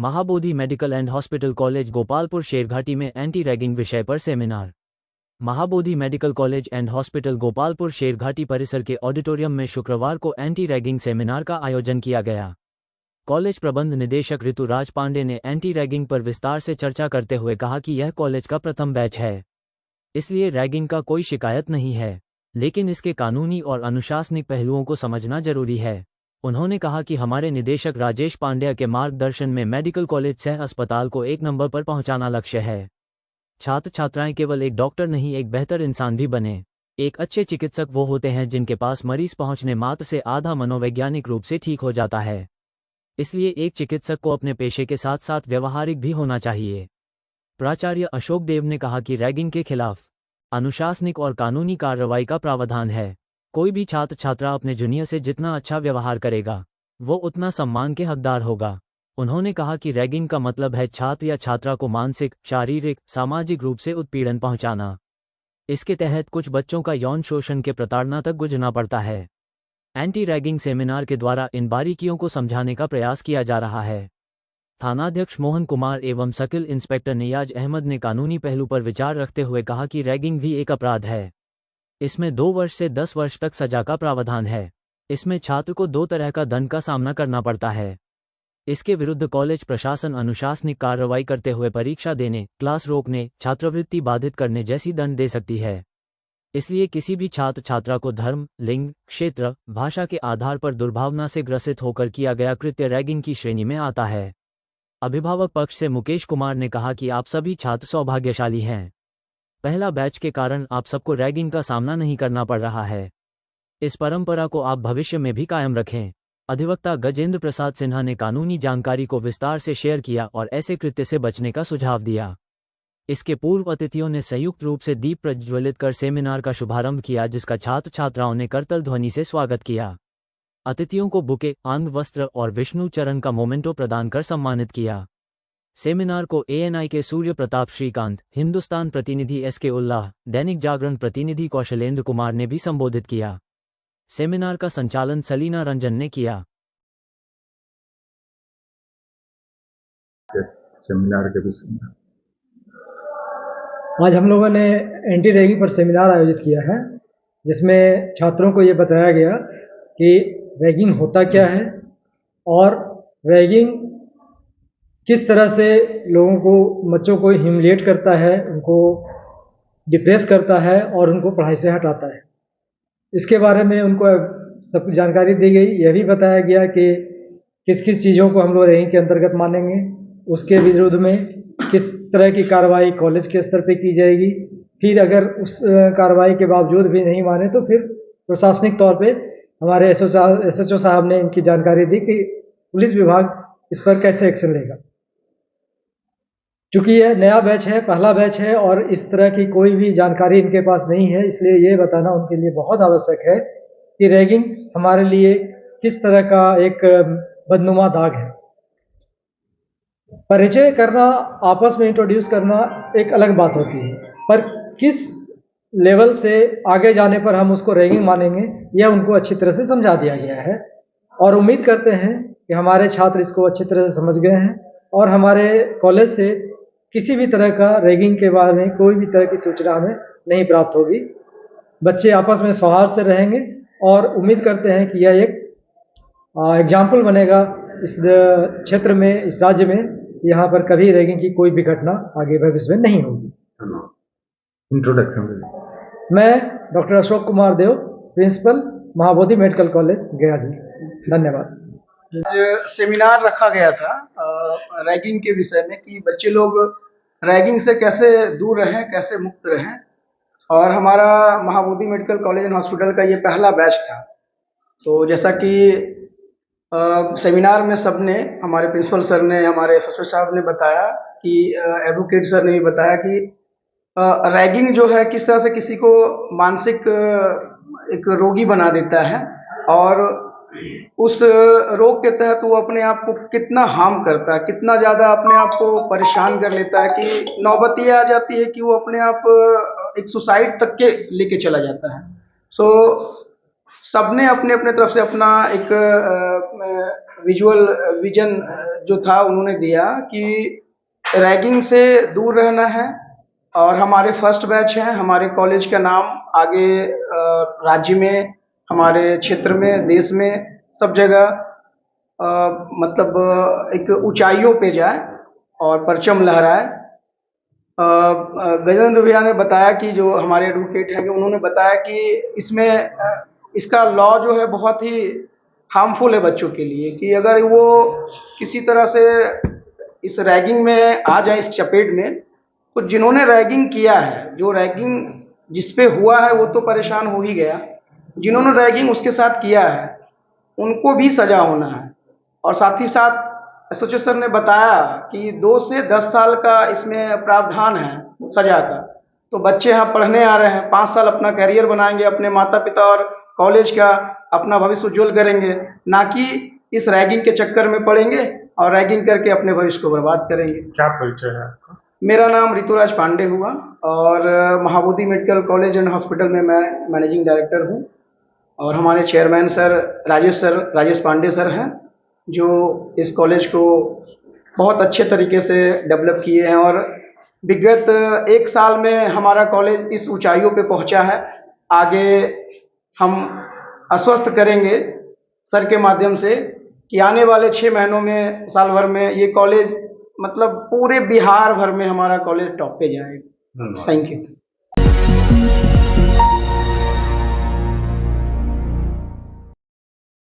Mahabodhi medical and hospital college Gopalpur Sherghati में anti ragging विषय पर seminar. Mahabodhi medical college and hospital Gopalpur Sherghati परिसर के ऑडिटोरियम में शुक्रवार को एंटी रैगिंग सेमिनार का आयोजन किया गया। कॉलेज प्रबंध निदेशक ऋतुराज पांडे ने एंटी रैगिंग पर विस्तार से चर्चा करते हुए कहा कि यह कॉलेज का प्रथम बैच है, इसलिए रैगिंग का कोई शिकायत नहीं है, लेकिन इसके कानूनी और अनुशासनिक पहलुओं को समझना जरूरी है। उन्होंने कहा कि हमारे निदेशक राजेश पांड्या के मार्गदर्शन में मेडिकल कॉलेज सह अस्पताल को एक नंबर पर पहुंचाना लक्ष्य है। छात्र छात्राएं केवल एक डॉक्टर नहीं, एक बेहतर इंसान भी बने। एक अच्छे चिकित्सक वो होते हैं जिनके पास मरीज पहुंचने मात्र से आधा मनोवैज्ञानिक रूप से ठीक हो जाता है। इसलिए एक चिकित्सक को अपने पेशे के साथ साथ व्यवहारिक भी होना चाहिए। प्राचार्य अशोक देव ने कहा कि रैगिंग के खिलाफ अनुशासनिक और कानूनी कार्रवाई का प्रावधान है। कोई भी छात्र छात्रा अपने जूनियर से जितना अच्छा व्यवहार करेगा, वो उतना सम्मान के हकदार होगा। उन्होंने कहा कि रैगिंग का मतलब है छात्र या छात्रा को मानसिक, शारीरिक, सामाजिक रूप से उत्पीड़न पहुंचाना। इसके तहत कुछ बच्चों का यौन शोषण के प्रताड़ना तक गुजरना पड़ता है। एंटी रैगिंग सेमिनार के द्वारा इन बारीकियों को समझाने का प्रयास किया जा रहा है। थानाध्यक्ष मोहन कुमार एवं सर्किल इंस्पेक्टर नियाज अहमद ने कानूनी पहलू पर विचार रखते हुए कहा कि रैगिंग भी एक अपराध है। इसमें 2 वर्ष से 10 वर्ष तक सजा का प्रावधान है। इसमें छात्र को 2 तरह का दंड का सामना करना पड़ता है। इसके विरुद्ध कॉलेज प्रशासन अनुशासनिक कार्रवाई करते हुए परीक्षा देने, क्लास रोकने, छात्रवृत्ति बाधित करने जैसी दंड दे सकती है। इसलिए किसी भी छात्र छात्रा को धर्म, लिंग, क्षेत्र, भाषा के आधार पर दुर्भावना से ग्रसित होकर किया गया कृत्य रैगिंग की श्रेणी में आता है। अभिभावक पक्ष से मुकेश कुमार ने कहा कि आप सभी छात्र सौभाग्यशाली हैं। पहला बैच के कारण आप सबको रैगिंग का सामना नहीं करना पड़ रहा है। इस परंपरा को आप भविष्य में भी कायम रखें। अधिवक्ता गजेंद्र प्रसाद सिन्हा ने कानूनी जानकारी को विस्तार से शेयर किया और ऐसे कृत्य से बचने का सुझाव दिया। इसके पूर्व अतिथियों ने संयुक्त रूप से दीप प्रज्वलित कर सेमिनार का शुभारंभ किया, जिसका छात्र छात्राओं ने करतल ध्वनि से स्वागत किया। अतिथियों को बुके, अंग वस्त्र और विष्णु चरण का मोमेंटो प्रदान कर सम्मानित किया। सेमिनार को एएनआई के सूर्य प्रताप श्रीकांत, हिंदुस्तान प्रतिनिधि एसके उल्लाह, दैनिक जागरण प्रतिनिधि कौशलेंद्र कुमार ने भी संबोधित किया। सेमिनार का संचालन सलीना रंजन ने किया। सेमिनार के विषय में आज हम लोगों ने एंटी रैगिंग पर सेमिनार आयोजित किया है, जिसमें छात्रों को ये बताया गया कि रैगिंग होता क्या है और रैगिंग किस तरह से लोगों को, बच्चों को ह्यूमिलिएट करता है, उनको डिप्रेस करता है और उनको पढ़ाई से हटाता है। इसके बारे में उनको सब जानकारी दी गई। यह भी बताया गया कि किस किस चीज़ों को हम लोग रैगिंग के अंतर्गत मानेंगे, उसके विरुद्ध में किस तरह की कार्रवाई कॉलेज के स्तर पे की जाएगी। फिर अगर उस कार्रवाई के बावजूद भी नहीं माने तो फिर प्रशासनिक तौर पे हमारे एसएचओ साहब ने इनकी जानकारी दी कि पुलिस विभाग इस पर कैसे एक्शन लेगा। क्योंकि यह नया बैच है, पहला बैच है और इस तरह की कोई भी जानकारी इनके पास नहीं है, इसलिए ये बताना उनके लिए बहुत आवश्यक है कि रैगिंग हमारे लिए किस तरह का एक बदनुमा दाग है। परिचय करना, आपस में इंट्रोड्यूस करना एक अलग बात होती है, पर किस लेवल से आगे जाने पर हम उसको रैगिंग मानेंगे, यह उनको अच्छी तरह से समझा दिया गया है। और उम्मीद करते हैं कि हमारे छात्र इसको अच्छी तरह से समझ गए हैं और हमारे कॉलेज से किसी भी तरह का रैगिंग के बारे में कोई भी तरह की सूचना हमें नहीं प्राप्त होगी। बच्चे आपस में सौहार्द से रहेंगे और उम्मीद करते हैं कि यह एक एग्जाम्पल बनेगा इस क्षेत्र में, इस राज्य में। यहाँ पर कभी रैगिंग की कोई भी घटना आगे भविष्य में नहीं होगी। इंट्रोडक्शन। मैं डॉक्टर अशोक कुमार देव, प्रिंसिपल, महाबोधि मेडिकल कॉलेज गया जी। धन्यवाद। सेमिनार रखा गया था रैगिंग के विषय में कि बच्चे लोग रैगिंग से कैसे दूर रहें, कैसे मुक्त रहें। और हमारा Mahabodhi medical college and hospital का ये पहला बैच था। तो जैसा कि सेमिनार में सबने, हमारे प्रिंसिपल सर ने, हमारे एसएचओ साहब ने बताया कि एडवोकेट सर ने भी बताया कि रैगिंग जो है किस तरह से किसी को मानसिक एक रोगी बना देता है और उस रोग के तहत वो अपने आप को कितना हार्म करता है, कितना ज़्यादा अपने आप को परेशान कर लेता है कि नौबत ये आ जाती है कि वो अपने आप एक सुसाइड तक के लेके चला जाता है। सो सबने अपने अपने तरफ से अपना एक विजन जो था उन्होंने दिया कि रैगिंग से दूर रहना है। और हमारे फर्स्ट बैच हैं, हमारे कॉलेज का नाम आगे राज्य में, हमारे क्षेत्र में, देश में, सब जगह मतलब एक ऊंचाइयों पे जाए और परचम लहराए। गजेंद्र भैया ने बताया कि जो हमारे एडवोकेट हैं कि उन्होंने बताया कि इसमें इसका लॉ जो है बहुत ही हार्मफुल है बच्चों के लिए, कि अगर वो किसी तरह से इस रैगिंग में आ जाए, इस चपेट में, तो जिन्होंने रैगिंग किया है, जो रैगिंग जिस पे हुआ है वो तो परेशान हो ही गया, जिन्होंने रैगिंग उसके साथ किया है उनको भी सजा होना है। और साथ ही साथ एसओच सर ने बताया कि 2 से 10 साल का इसमें प्रावधान है सजा का। तो बच्चे यहाँ पढ़ने आ रहे हैं, 5 साल अपना कैरियर बनाएंगे, अपने माता पिता और कॉलेज का अपना भविष्य उज्ज्वल करेंगे, ना कि इस रैगिंग के चक्कर में पड़ेंगे और रैगिंग करके अपने भविष्य को बर्बाद करेंगे। क्या परिचय है आपका? मेरा नाम ऋतुराज पांडे हुआ और Mahabodhi medical college and hospital में मैं मैनेजिंग डायरेक्टर हूँ। और हमारे chairman sir Rajesh Pandey sir हैं, जो इस कॉलेज को बहुत अच्छे तरीके से डेवलप किए हैं और विगत 1 साल में हमारा कॉलेज इस ऊंचाइयों पे पहुंचा है। आगे हम आश्वस्त करेंगे सर के माध्यम से कि आने वाले 6 महीनों में, साल भर में ये कॉलेज मतलब पूरे बिहार भर में हमारा कॉलेज टॉप पे जाएगा। Thank you.